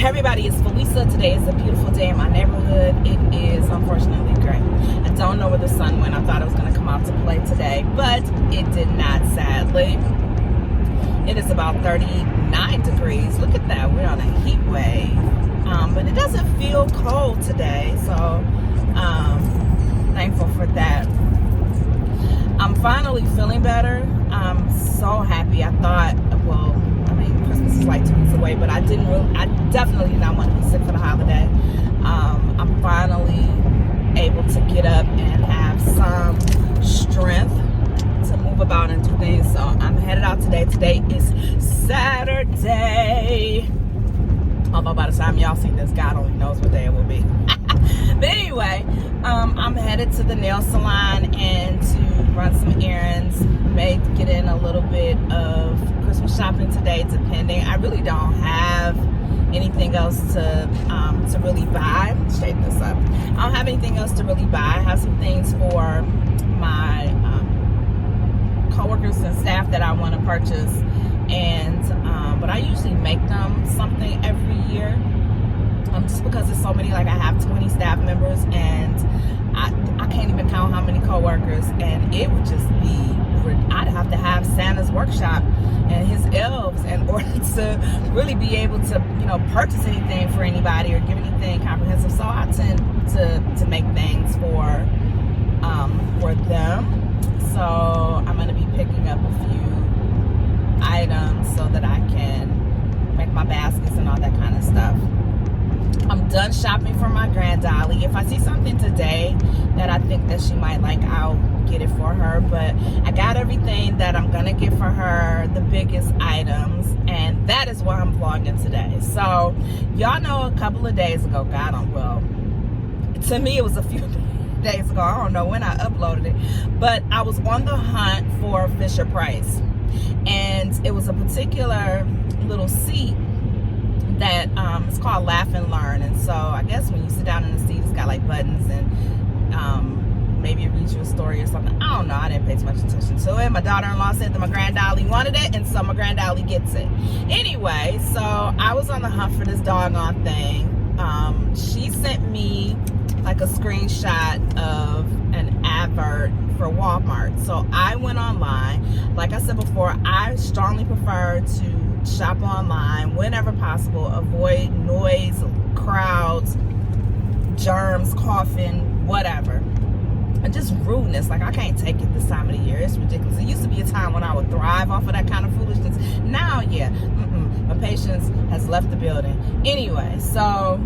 Everybody, it's Felisa. Today is a beautiful day in my neighborhood. It is unfortunately gray. I don't know where the sun went. I thought it was going to come out to play today, but it did not, sadly. It is about 39 degrees. Look at that. We're on a heat wave. But it doesn't feel cold today, so thankful for that. I'm finally feeling better. I'm so happy. I thought, well, Christmas is like 2 weeks away, but I definitely did not want to be sick for the holiday. I'm finally able to get up and have some strength to move about and do things. So I'm headed out today. Today is Saturday. Although by the time y'all see this, God only knows what day it will be. But anyway, I'm headed to the nail salon and to run some errands, maybe get in a little bit of Christmas shopping today, depending. I really don't have anything else to really buy. Straighten this up. I don't have anything else to really buy. I have some things for my coworkers and staff that I want to purchase, and but I usually make them something every year. Just because there's so many, like I have 20 staff members, and I can't even count how many coworkers, and it would just be, I'd have to have Santa's workshop and his elves in order to really be able to, purchase anything for anybody or give anything comprehensive. So I tend to make things for them. So I'm going to be picking up a few items so that I can make my baskets and all that kind of stuff. I'm done shopping for my granddolly. If I see something today that I think that she might like, I'll get it for her. But I got everything that I'm gonna get for her, the biggest items, and that is why I'm vlogging today. So y'all know a couple of days ago, to me it was a few days ago, I don't know when I uploaded it, but I was on the hunt for Fischer Price, and it was a particular little seat that it's called Laugh and Learn. And so I guess when you sit down in the seat, it's got like buttons, and maybe it reads you a story or something. I don't know, I didn't pay too much attention to it. My daughter-in-law said that my granddolly wanted it, and so my granddolly gets it. Anyway, so I was on the hunt for this doggone thing. She sent me like a screenshot of an advert for Walmart. So I went online. Like I said before, I strongly prefer to shop online whenever possible. Avoid noise, crowds, germs, coughing, whatever, and just rudeness. Like, I can't take it this time of the year. It's ridiculous. It used to be a time when I would thrive off of that kind of foolishness. Now, yeah, my patience has left the building. Anyway, so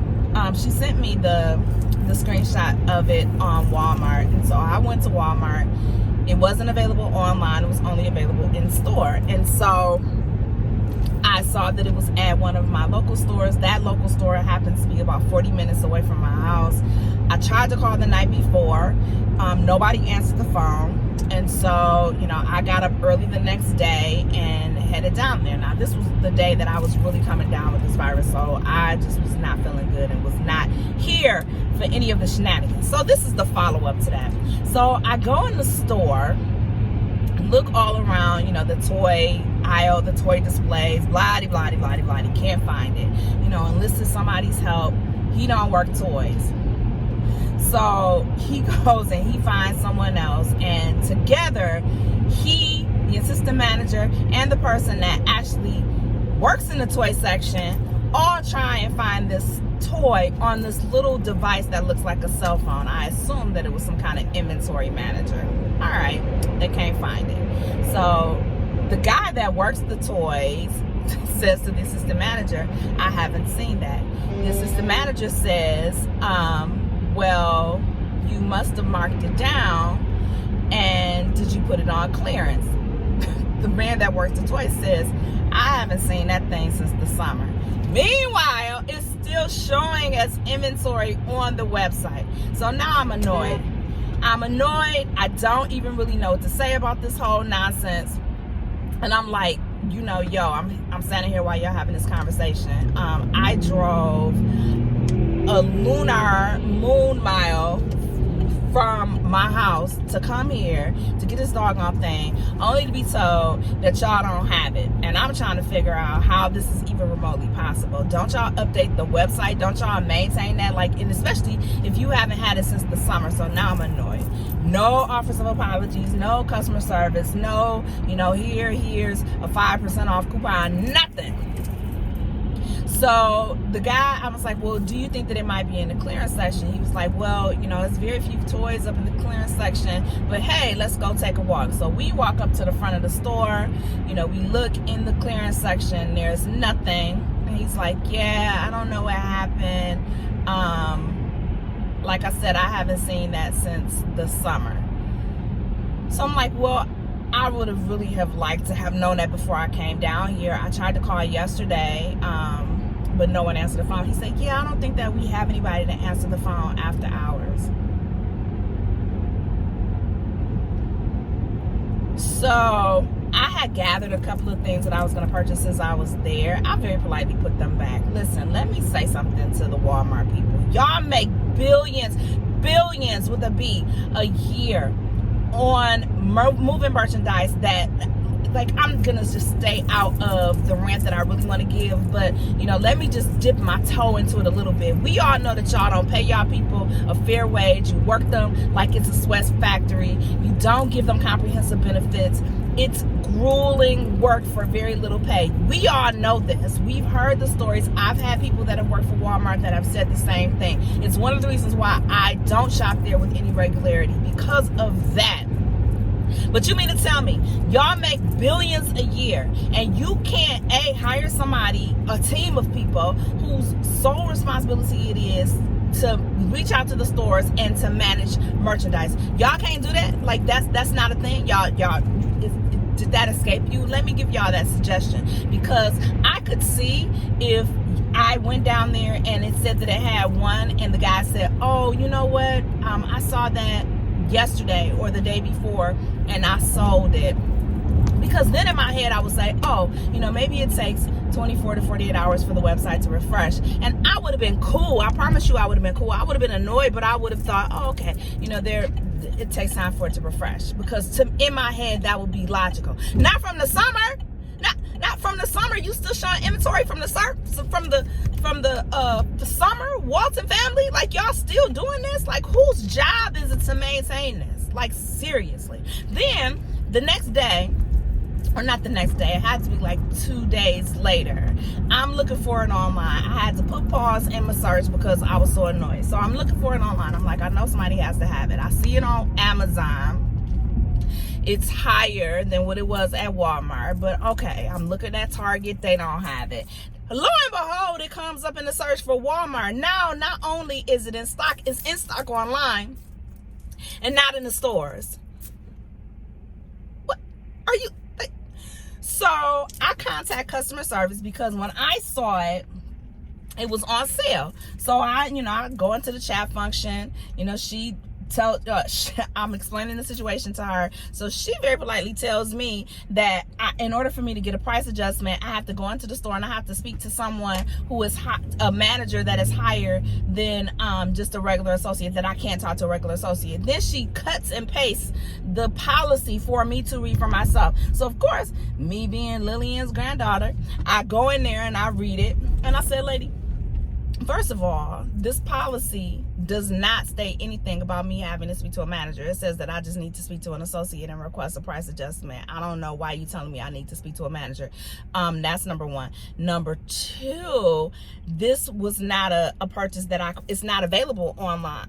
she sent me the screenshot of it on Walmart, and so I went to Walmart. It wasn't available online. It was only available in store, and so I saw that it was at one of my local stores. That local store happens to be about 40 minutes away from my house. I tried to call the night before. Nobody answered the phone. And so, I got up early the next day and headed down there. Now, this was the day that I was really coming down with this virus, so I just was not feeling good and was not here for any of the shenanigans. So this is the follow-up to that. So I go in the store, look all around, the toy aisle, the toy displays, blah-de-blah-de-blah-de-blah-de, can't find it. Enlisted somebody's help. He don't work toys. So he goes and he finds someone else, and together, the assistant manager, and the person that actually works in the toy section all try and find this toy on this little device that looks like a cell phone. I assume that it was some kind of inventory manager. All right, they can't find it. So the guy that works the toys says to the assistant manager, I haven't seen that. The assistant manager says, well, you must have marked it down, and did you put it on clearance? The man that works the toys says, I haven't seen that thing since the summer. Meanwhile, it's still showing as inventory on the website. So now I'm annoyed. I don't even really know what to say about this whole nonsense. And I'm like, I'm standing here while y'all having this conversation. I drove a lunar moon mile from my house to come here to get this doggone thing, only to be told that y'all don't have it. And I'm trying to figure out how this is even remotely possible. Don't y'all update the website? Don't y'all maintain that? Like, and especially if you haven't had it since the summer. So now I'm annoyed. No offers of apologies, no customer service, no, here's a 5% off coupon, nothing. So the guy, I was like, well, do you think that it might be in the clearance section? He was like, well, it's very few toys up in the clearance section, but hey, let's go take a walk. So we walk up to the front of the store, we look in the clearance section, there's nothing. And he's like, yeah, I don't know what happened. Like I said, I haven't seen that since the summer. So I'm like, well, I would have really have liked to have known that before I came down here. I tried to call yesterday, but no one answered the phone. He said, yeah, I don't think that we have anybody to answer the phone after hours. So I had gathered a couple of things that I was going to purchase since I was there. I very politely put them back. Listen, let me say something to the Walmart people. Y'all make billions with a B a year on moving merchandise that, like, I'm gonna just stay out of the rant that I really want to give, but let me just dip my toe into it a little bit. We all know that y'all don't pay y'all people a fair wage. You work them like it's a sweat factory. You don't give them comprehensive benefits. It's grueling work for very little pay. We all know this. We've heard the stories. I've had people that have worked for Walmart that have said the same thing. It's one of the reasons why I don't shop there with any regularity, because of that. But you mean to tell me y'all make billions a year and you can't hire somebody, a team of people whose sole responsibility it is to reach out to the stores and to manage merchandise? Y'all can't do that? Like, that's not a thing? Y'all did that escape you? Let me give y'all that suggestion, because I could see if I went down there and it said that it had one and the guy said, oh, you know what, I saw that yesterday or the day before and I sold it. Because then in my head I would say, oh, maybe it takes 24 to 48 hours for the website to refresh. And I would have been cool. I promise you I would have been cool. I would have been annoyed, but I would have thought, oh, okay, it takes time for it to refresh. Because in my head that would be logical. Not from the summer. Not from the summer. You still showing inventory from the summer. Walton family, like, y'all still doing this? Like, whose job is it to maintain this? Like, seriously. Then the next day, or not the next day, it had to be like 2 days later, I'm looking for it online. I had to put pause in my search because I was so annoyed. So I'm looking for it online. I'm like, I know somebody has to have it. I see it on Amazon. It's higher than what it was at Walmart, but okay, I'm looking at Target, they don't have it. Lo and behold, it comes up in the search for Walmart. Now, not only is it in stock, it's in stock online and not in the stores. What are you? So I contact customer service because when I saw it, it was on sale. So I go into the chat function. I'm explaining the situation to her. So she very politely tells me that in order for me to get a price adjustment, I have to go into the store and I have to speak to someone who is a manager that is higher than just a regular associate, that I can't talk to a regular associate. Then she cuts and pastes the policy for me to read for myself. So of course, me being Lillian's granddaughter, I go in there and I read it. And I said, lady, first of all, this policy does not state anything about me having to speak to a manager. It says that I just need to speak to an associate and request a price adjustment. I don't know why you telling me I need to speak to a manager. That's number one. Number two, this was not a purchase that it's not available online.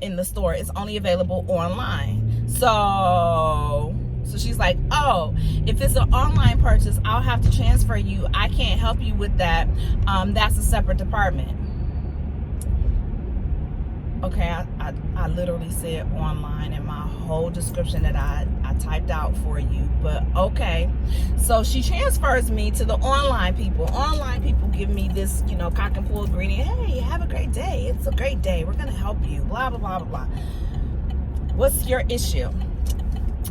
In the store. It's only available online. So she's like, oh, if it's an online purchase, I'll have to transfer you. I can't help you with that. That's a separate department. Okay, I literally said online in my whole description that I typed out for you, but okay. So she transfers me to the online people. Online people give me this, cock and bull greeting. Hey, have a great day. It's a great day. We're going to help you. Blah, blah, blah, blah, blah. What's your issue?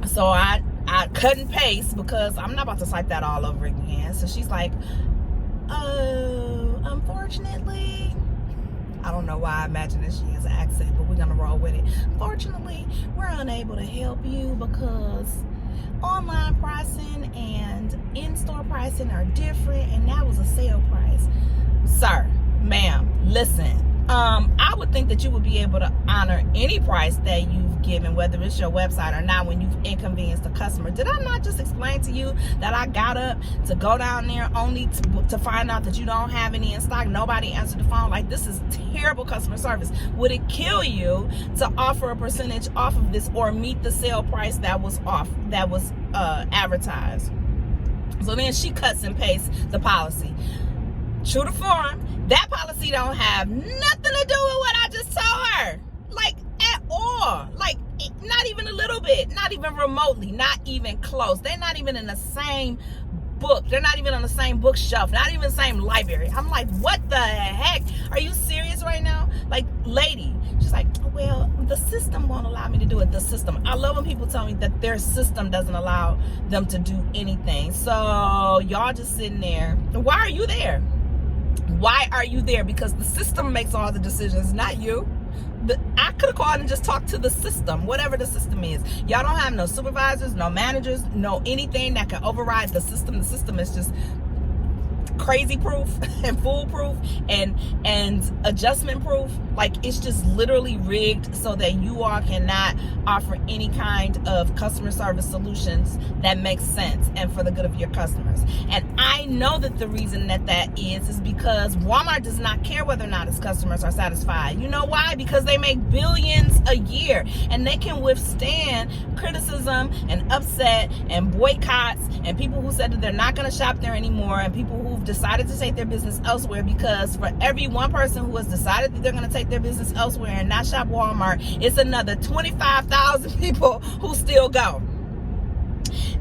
So I cut and paste because I'm not about to type that all over again. So she's like, oh, unfortunately, I don't know why I imagine that she has an accent, but we're gonna roll with it. Fortunately, we're unable to help you because online pricing and in-store pricing are different, and that was a sale price. Sir, ma'am, listen. I would think that you would be able to honor any price that you've given, whether it's your website or not, when you've inconvenienced a customer. Did I not just explain to you that I got up to go down there only to find out that you don't have any in stock? Nobody answered the phone. Like, this is terrible customer service. Would it kill you to offer a percentage off of this or meet the sale price that was advertised? So then she cuts and pastes the policy. True to form, that policy don't have nothing to do with what I just told her. Like, at all. Like, not even a little bit. Not even remotely. Not even close. They're not even in the same book. They're not even on the same bookshelf. Not even the same library. I'm like, what the heck? Are you serious right now? Like, lady. She's like, well, the system won't allow me to do it. The system. I love when people tell me that their system doesn't allow them to do anything. So, y'all just sitting there. Why are you there? Why are you there? Because the system makes all the decisions, not you. I could have called and just talked to the system, whatever the system is. Y'all don't have no supervisors, no managers, no anything that can override the system. The system is just crazy proof and foolproof and adjustment proof. Like, it's just literally rigged so that you all cannot offer any kind of customer service solutions that make sense and for the good of your customers. And I know that the reason that is because Walmart does not care whether or not its customers are satisfied. You know why? Because they make billions a year, and they can withstand criticism and upset and boycotts and people who said that they're not going to shop there anymore, and people who've decided to take their business elsewhere, because for every one person who has decided that they're going to take their business elsewhere and not shop Walmart, it's another 25,000 people who still go.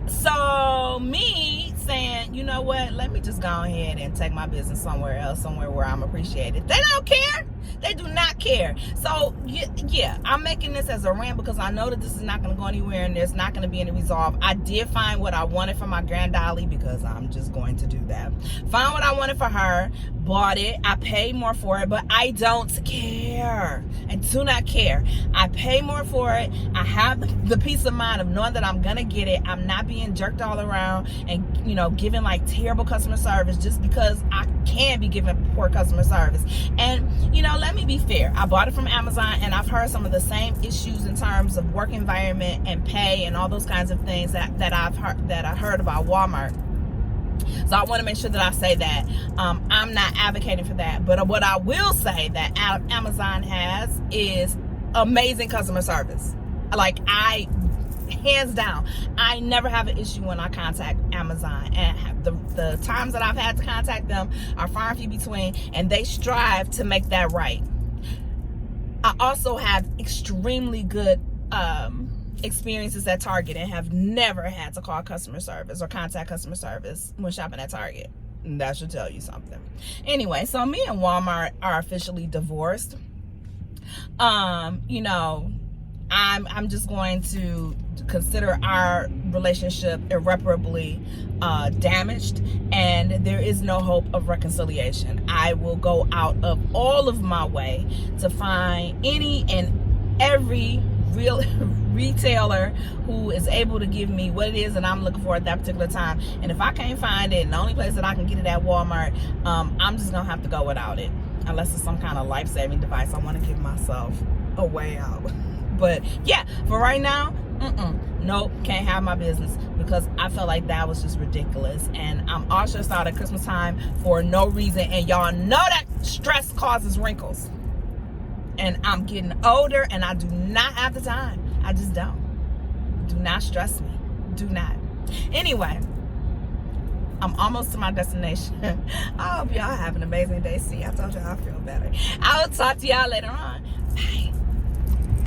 So me saying, you know what, let me just go ahead and take my business somewhere else, somewhere where I'm appreciated. They don't care. They do not care. So yeah, I'm making this as a rant because I know that this is not going to go anywhere and there's not going to be any resolve. I did find what I wanted for my granddolly, because I'm just going to do that. Found what I wanted for her, bought it. I paid more for it, but I don't care. I do not care. I pay more for it. I have the peace of mind of knowing that I'm going to get it. I'm not being jerked all around and, you know, giving like terrible customer service just because I can be giving poor customer service. And, you know, let me be fair. I bought it from Amazon, and I've heard some of the same issues in terms of work environment and pay and all those kinds of things that I heard about Walmart. So I want to make sure that I say that I'm not advocating for that. But what I will say that Amazon has is amazing customer service. Like, hands down, I never have an issue when I contact Amazon, and the times that I've had to contact them are far and few between, and they strive to make that right. I also have extremely good experiences at Target and have never had to call customer service or contact customer service when shopping at Target. That should tell you something. Anyway, so me and Walmart are officially divorced. You know, I'm just going to consider our relationship irreparably damaged, and there is no hope of reconciliation. I will go out of all of my way to find any and every real retailer who is able to give me what it is that I'm looking for at that particular time. And if I can't find it, and the only place that I can get it at Walmart, I'm just gonna have to go without it, unless it's some kind of life-saving device. I want to give myself a way out. But yeah, for right now, nope, can't have my business, because I felt like that was just ridiculous. And I'm all stressed out at Christmas time for no reason, and y'all know that stress causes wrinkles. And I'm getting older, and I do not have the time. I just don't. Do not stress me. Do not. Anyway, I'm almost to my destination. I hope y'all have an amazing day. See, I told y'all I feel better. I will talk to y'all later on. Bye.